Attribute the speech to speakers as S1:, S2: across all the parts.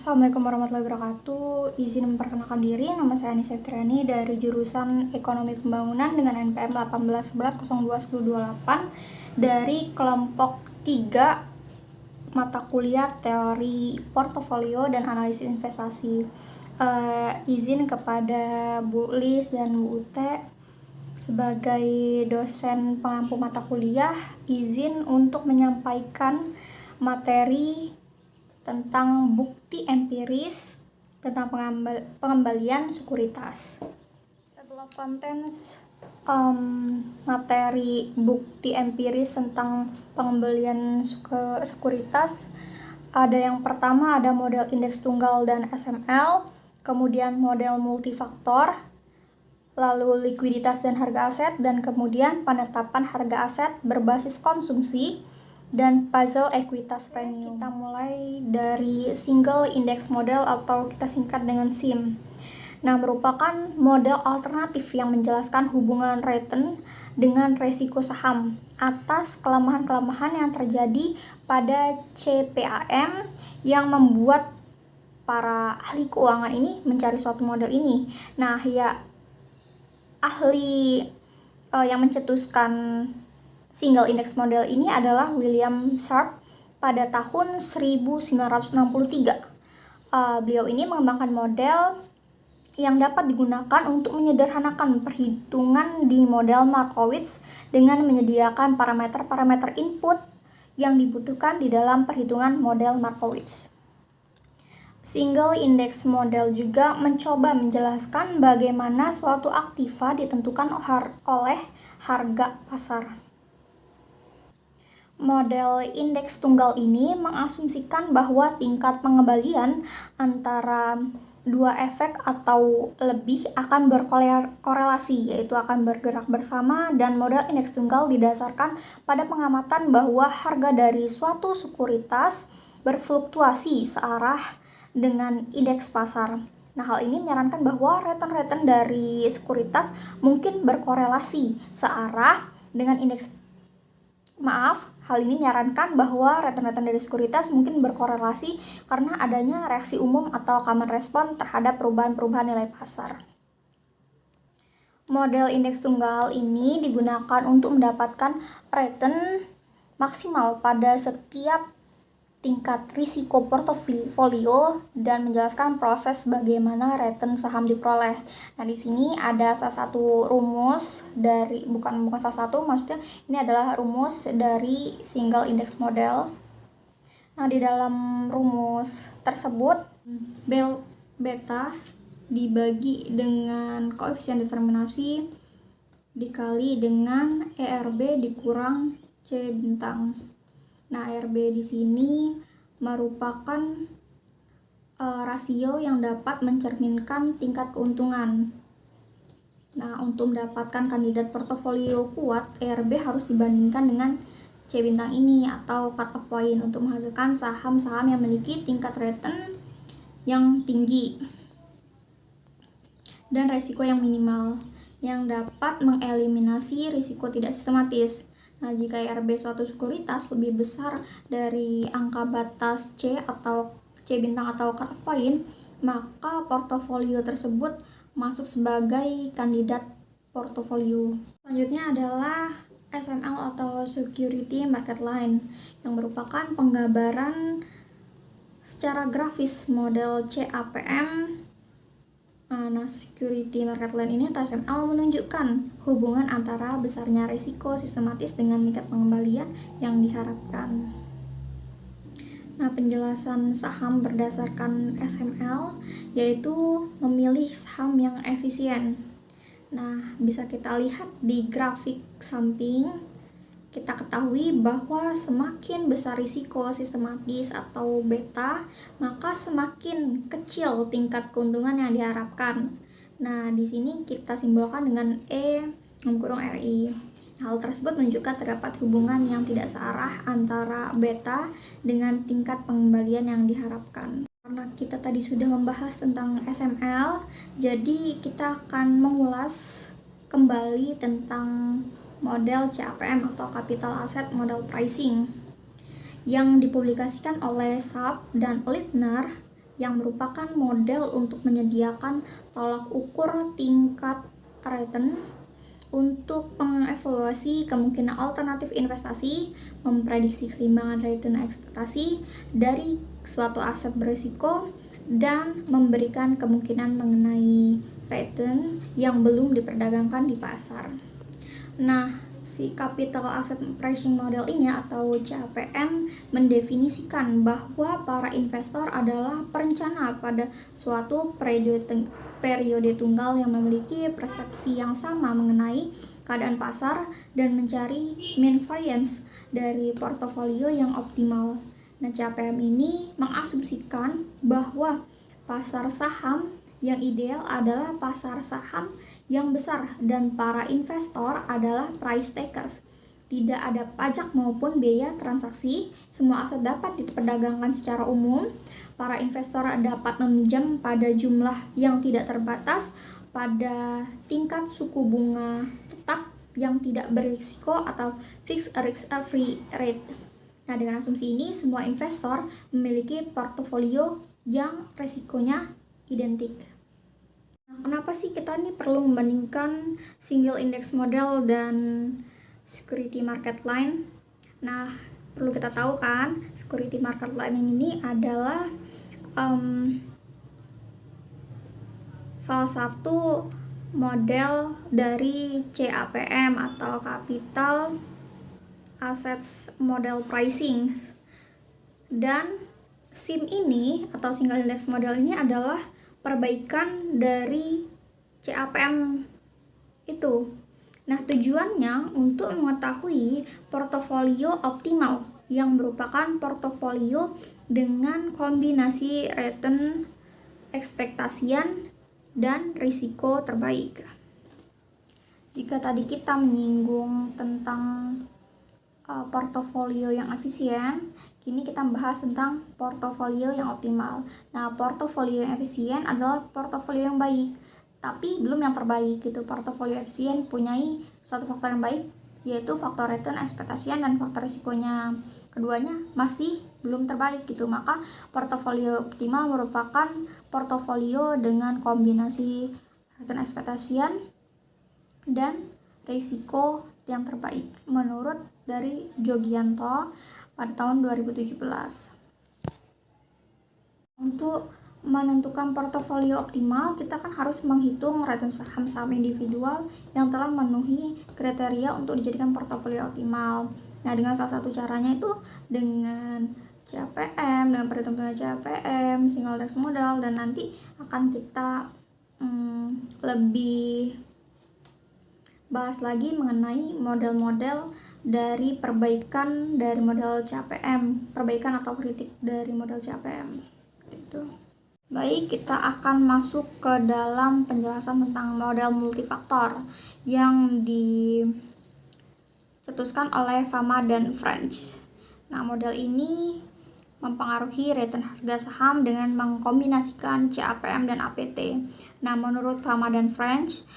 S1: Assalamualaikum warahmatullahi wabarakatuh. Izin memperkenalkan diri, nama saya Anissa Fitriani dari jurusan Ekonomi Pembangunan dengan NPM 1811021028 dari kelompok 3 mata kuliah Teori Portofolio dan Analisis Investasi. Izin kepada Bu Lis dan Bu Ute sebagai dosen pengampu mata kuliah, izin untuk menyampaikan materi tentang bukti empiris tentang pengembalian sekuritas. Table of contents, materi bukti empiris tentang pengembalian sekuritas. Ada yang pertama, ada model indeks tunggal dan SML, kemudian model multifaktor, lalu likuiditas dan harga aset, dan kemudian penetapan harga aset berbasis konsumsi, dan puzzle ekuitas premium. Kita mulai dari single index model atau kita singkat dengan SIM. Nah, merupakan model alternatif yang menjelaskan hubungan return dengan resiko saham atas kelemahan-kelemahan yang terjadi pada CPAM yang membuat para ahli keuangan ini mencari suatu model ini. Nah, ya ahli yang mencetuskan single index model ini adalah William Sharpe pada tahun 1963. Beliau ini mengembangkan model yang dapat digunakan untuk menyederhanakan perhitungan di model Markowitz dengan menyediakan parameter-parameter input yang dibutuhkan di dalam perhitungan model Markowitz. Single index model juga mencoba menjelaskan bagaimana suatu aktiva ditentukan oleh harga pasar. Model indeks tunggal ini mengasumsikan bahwa tingkat pengembalian antara dua efek atau lebih akan berkorelasi, yaitu akan bergerak bersama, dan model indeks tunggal didasarkan pada pengamatan bahwa harga dari suatu sekuritas berfluktuasi searah dengan indeks pasar. Nah, hal ini menyarankan bahwa return dari sekuritas mungkin berkorelasi searah dengan indeks Hal ini menyarankan bahwa return dari sekuritas mungkin berkorelasi karena adanya reaksi umum atau common respon terhadap perubahan-perubahan nilai pasar. Model indeks tunggal ini digunakan untuk mendapatkan return maksimal pada setiap tingkat risiko portofolio dan menjelaskan proses bagaimana return saham diperoleh. Nah, di sini ada salah satu rumus dari bukan salah satu, maksudnya ini adalah rumus dari single index model. Nah, di dalam rumus tersebut beta dibagi dengan koefisien determinasi dikali dengan ERB dikurang C bintang. Nah, RB di sini merupakan rasio yang dapat mencerminkan tingkat keuntungan. Nah, untuk mendapatkan kandidat portofolio kuat, RB harus dibandingkan dengan C bintang ini atau cut off point untuk menghasilkan saham-saham yang memiliki tingkat return yang tinggi dan risiko yang minimal yang dapat mengeliminasi risiko tidak sistematis. Nah, jika IRB suatu sekuritas lebih besar dari angka batas C atau C bintang atau cut off point, maka portofolio tersebut masuk sebagai kandidat portofolio. Selanjutnya adalah SML atau Security Market Line yang merupakan penggambaran secara grafis model CAPM. Nah, Security Market Line ini atau SML menunjukkan hubungan antara besarnya risiko sistematis dengan tingkat pengembalian yang diharapkan. Nah, penjelasan saham berdasarkan SML yaitu memilih saham yang efisien. Nah, bisa kita lihat di grafik samping. Kita ketahui bahwa semakin besar risiko sistematis atau beta, maka semakin kecil tingkat keuntungan yang diharapkan. Nah, di sini kita simbolkan dengan E(RI). Hal tersebut menunjukkan terdapat hubungan yang tidak searah antara beta dengan tingkat pengembalian yang diharapkan. Karena kita tadi sudah membahas tentang SML, jadi kita akan mengulas kembali tentang model CAPM atau Capital Asset Model Pricing yang dipublikasikan oleh Sharpe dan Lindner yang merupakan model untuk menyediakan tolak ukur tingkat return untuk mengevaluasi kemungkinan alternatif investasi, memprediksi keseimbangan return ekspektasi dari suatu aset berisiko, dan memberikan kemungkinan mengenai return yang belum diperdagangkan di pasar. Nah, si Capital Asset Pricing Model ini atau CAPM mendefinisikan bahwa para investor adalah perencana pada suatu periode tunggal yang memiliki persepsi yang sama mengenai keadaan pasar dan mencari mean variance dari portofolio yang optimal. Nah, CAPM ini mengasumsikan bahwa pasar saham yang ideal adalah pasar saham yang besar dan para investor adalah price takers. Tidak ada pajak maupun biaya transaksi, semua aset dapat diperdagangkan secara umum. Para investor dapat meminjam pada jumlah yang tidak terbatas pada tingkat suku bunga tetap yang tidak berisiko atau fixed risk free rate. Nah, dengan asumsi ini semua investor memiliki portofolio yang resikonya identik. Kenapa sih kita ini perlu membandingkan single index model dan security market line? Nah, perlu kita tahu kan, security market line ini adalah salah satu model dari CAPM atau Capital Assets Model Pricing. Dan SIM ini atau single index model ini adalah perbaikan dari CAPM itu. Nah, tujuannya untuk mengetahui portofolio optimal yang merupakan portofolio dengan kombinasi return ekspektasian dan risiko terbaik. Jika tadi kita menyinggung tentang portofolio yang efisien, kini kita membahas tentang portofolio yang optimal. Nah, portofolio yang efisien adalah portofolio yang baik, tapi belum yang terbaik gitu. Portofolio efisien punyai suatu faktor yang baik, yaitu faktor return ekspektasian dan faktor risikonya. Keduanya masih belum terbaik gitu. Maka portofolio optimal merupakan portofolio dengan kombinasi return ekspektasian dan risiko yang terbaik menurut dari Jogianto pada tahun 2017. Untuk menentukan portofolio optimal, kita kan harus menghitung return saham-saham individual yang telah memenuhi kriteria untuk dijadikan portofolio optimal. Nah, dengan salah satu caranya itu dengan CAPM, dengan perhitungan CAPM, single index model, dan nanti akan kita lebih bahas lagi mengenai model-model dari perbaikan dari model CAPM, perbaikan atau kritik dari model CAPM gitu. Baik, kita akan masuk ke dalam penjelasan tentang model multifaktor yang dicetuskan oleh Fama dan French. Nah, model ini mempengaruhi return harga saham dengan mengkombinasikan CAPM dan APT. Nah, menurut Fama dan French,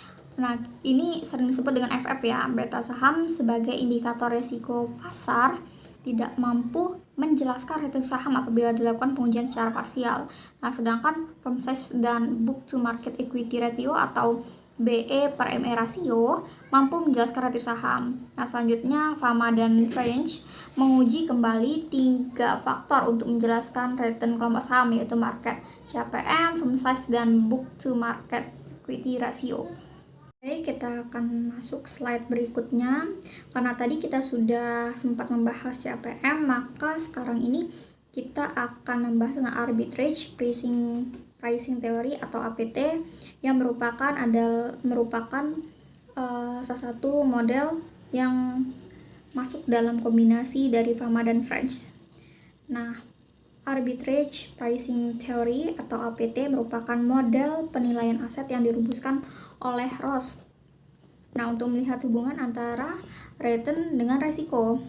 S1: ini sering disebut dengan FF ya, beta saham sebagai indikator risiko pasar tidak mampu menjelaskan return saham apabila dilakukan pengujian secara parsial. Nah, sedangkan firm size dan book to market equity ratio atau BE per ME rasio mampu menjelaskan return saham. Nah, selanjutnya Fama dan French menguji kembali 3 faktor untuk menjelaskan return kelompok saham, yaitu market CAPM, firm size, dan book to market equity ratio. Oke, kita akan masuk slide berikutnya. Karena tadi kita sudah sempat membahas CAPM, maka sekarang ini kita akan membahas tentang arbitrage pricing theory atau APT yang merupakan salah satu model yang masuk dalam kombinasi dari Fama dan French. Nah, arbitrage pricing theory atau APT merupakan model penilaian aset yang dirumuskan oleh Ross. Nah, untuk melihat hubungan antara return dengan resiko.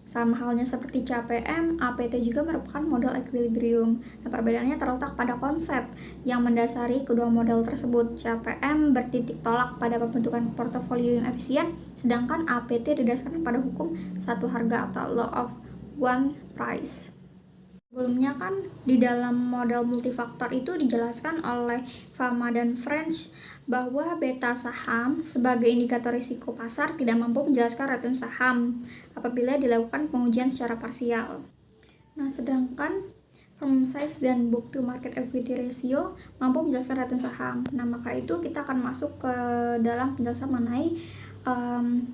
S1: Sama halnya seperti CAPM, APT juga merupakan model equilibrium. Nah, perbedaannya terletak pada konsep yang mendasari kedua model tersebut. CAPM bertitik tolak pada pembentukan portofolio yang efisien, sedangkan APT didasarkan pada hukum satu harga atau law of one price. Sebelumnya kan di dalam model multifaktor itu dijelaskan oleh Fama dan French bahwa beta saham sebagai indikator risiko pasar tidak mampu menjelaskan return saham apabila dilakukan pengujian secara parsial. Nah, sedangkan firm size dan book to market equity ratio mampu menjelaskan return saham. Nah, maka itu kita akan masuk ke dalam penjelasan mengenai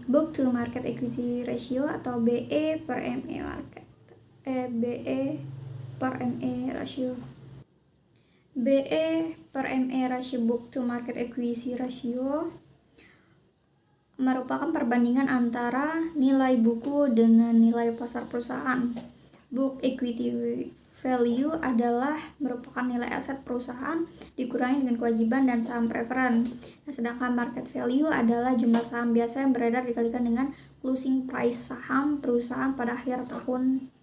S1: book to market equity ratio atau BE per ME market. BE per ME ratio. BE per ME ratio book to market equity ratio merupakan perbandingan antara nilai buku dengan nilai pasar perusahaan. Book equity value adalah merupakan nilai aset perusahaan dikurangi dengan kewajiban dan saham preferen. Nah, sedangkan market value adalah jumlah saham biasa yang beredar dikalikan dengan closing price saham perusahaan pada akhir tahun.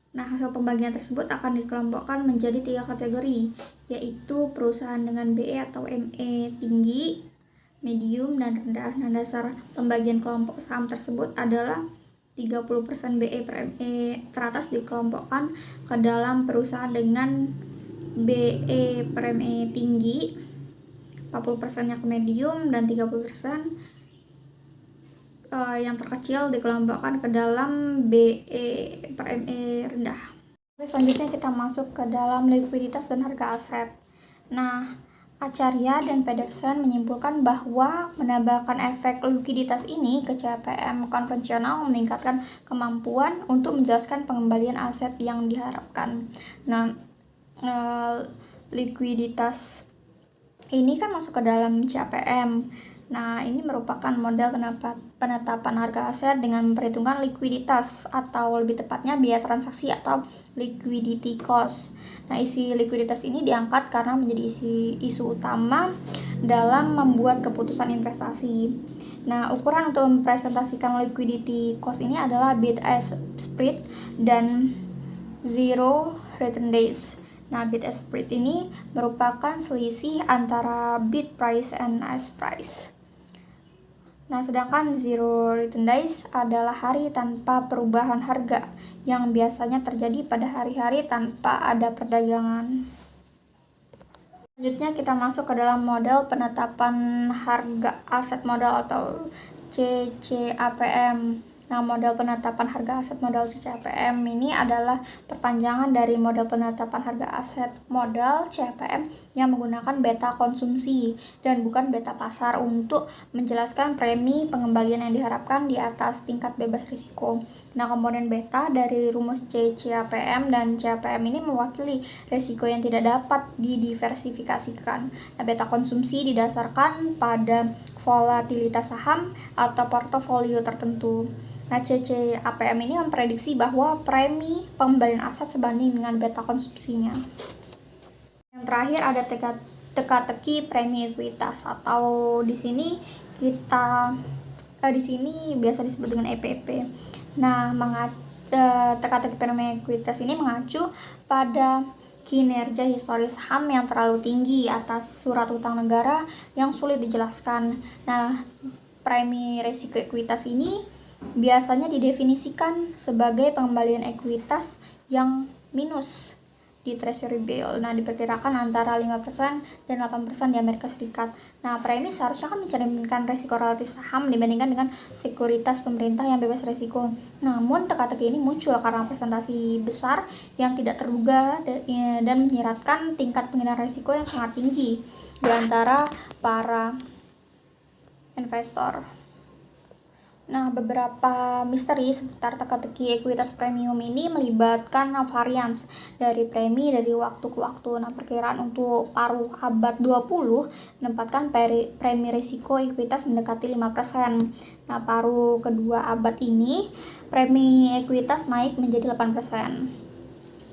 S1: Nah, hasil pembagian tersebut akan dikelompokkan menjadi 3 kategori, yaitu perusahaan dengan BE atau ME tinggi, medium, dan rendah. Nah, dasar pembagian kelompok saham tersebut adalah 30% BE per ME teratas dikelompokkan ke dalam perusahaan dengan BE per ME tinggi, 40%-nya ke medium, dan 30% yang terkecil dikelompokkan ke dalam BE per ME rendah. Oke, selanjutnya kita masuk ke dalam likuiditas dan harga aset. Nah, Acharya dan Pedersen menyimpulkan bahwa menambahkan efek likuiditas ini ke CPM konvensional meningkatkan kemampuan untuk menjelaskan pengembalian aset yang diharapkan. Nah, likuiditas ini kan masuk ke dalam CPM. Nah, ini merupakan model penetapan harga aset dengan memperhitungkan likuiditas atau lebih tepatnya biaya transaksi atau liquidity cost. Nah, isi likuiditas ini diangkat karena menjadi isu utama dalam membuat keputusan investasi. Nah, ukuran untuk mempresentasikan liquidity cost ini adalah bid-ask spread dan zero return days. Nah, bid-ask spread ini merupakan selisih antara bid price and ask price. Nah, sedangkan zero return days adalah hari tanpa perubahan harga yang biasanya terjadi pada hari-hari tanpa ada perdagangan. Selanjutnya kita masuk ke dalam model penetapan harga aset modal atau CCAPM. Nah, model penetapan harga aset modal CCAPM ini adalah perpanjangan dari model penetapan harga aset modal CAPM yang menggunakan beta konsumsi dan bukan beta pasar untuk menjelaskan premi pengembalian yang diharapkan di atas tingkat bebas risiko. Nah, komponen beta dari rumus CCAPM dan CAPM ini mewakili risiko yang tidak dapat didiversifikasikan. Nah, beta konsumsi didasarkan pada volatilitas saham atau portofolio tertentu. Nah, CCAPM ini memprediksi bahwa premi pengembalian aset sebanding dengan beta konsumsinya. Yang terakhir ada teka-teki premi ekuitas atau di sini biasa disebut dengan EPP. Nah, teka-teki premi ekuitas ini mengacu pada kinerja historis saham yang terlalu tinggi atas surat utang negara yang sulit dijelaskan. Nah, premi risiko ekuitas ini biasanya didefinisikan sebagai pengembalian ekuitas yang minus di treasury bill. Nah, diperkirakan antara 5% dan 8% di Amerika Serikat. Nah, premi seharusnya kan mencerminkan risiko relatif saham dibandingkan dengan sekuritas pemerintah yang bebas risiko. Namun, teka-teki ini muncul karena presentasi besar yang tidak terduga dan menyiratkan tingkat penghinaan risiko yang sangat tinggi di antara para investor. Nah, beberapa misteri seputar teka-teki ekuitas premium ini melibatkan varians dari premi dari waktu ke waktu. Nah, perkiraan untuk paruh abad 20 menempatkan premi risiko ekuitas mendekati 5%. Nah, paruh kedua abad ini premi ekuitas naik menjadi 8%.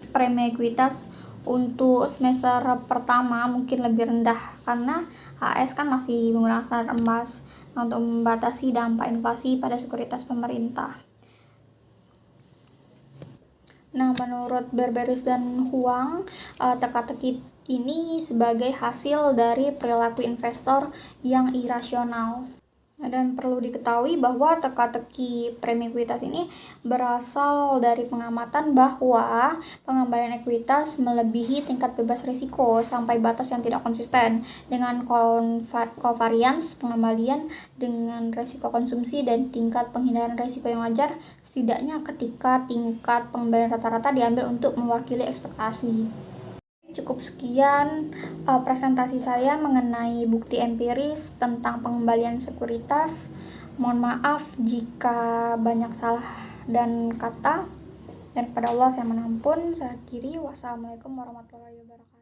S1: Premi ekuitas untuk semester pertama mungkin lebih rendah karena AS kan masih menggunakan standar emas untuk membatasi dampak inflasi pada sekuritas pemerintah. Nah, menurut Barbaris dan Huang, teka-teki ini sebagai hasil dari perilaku investor yang irasional. Dan perlu diketahui bahwa teka-teki premi ekuitas ini berasal dari pengamatan bahwa pengembalian ekuitas melebihi tingkat bebas risiko sampai batas yang tidak konsisten dengan covariance pengembalian dengan risiko konsumsi dan tingkat penghindaran risiko yang wajar setidaknya ketika tingkat pengembalian rata-rata diambil untuk mewakili ekspektasi. Cukup sekian presentasi saya mengenai bukti empiris tentang pengembalian sekuritas. Mohon maaf jika banyak salah dan kata, dan kepada Allah saya menampun. Saya akhiri. Wassalamualaikum warahmatullahi wabarakatuh.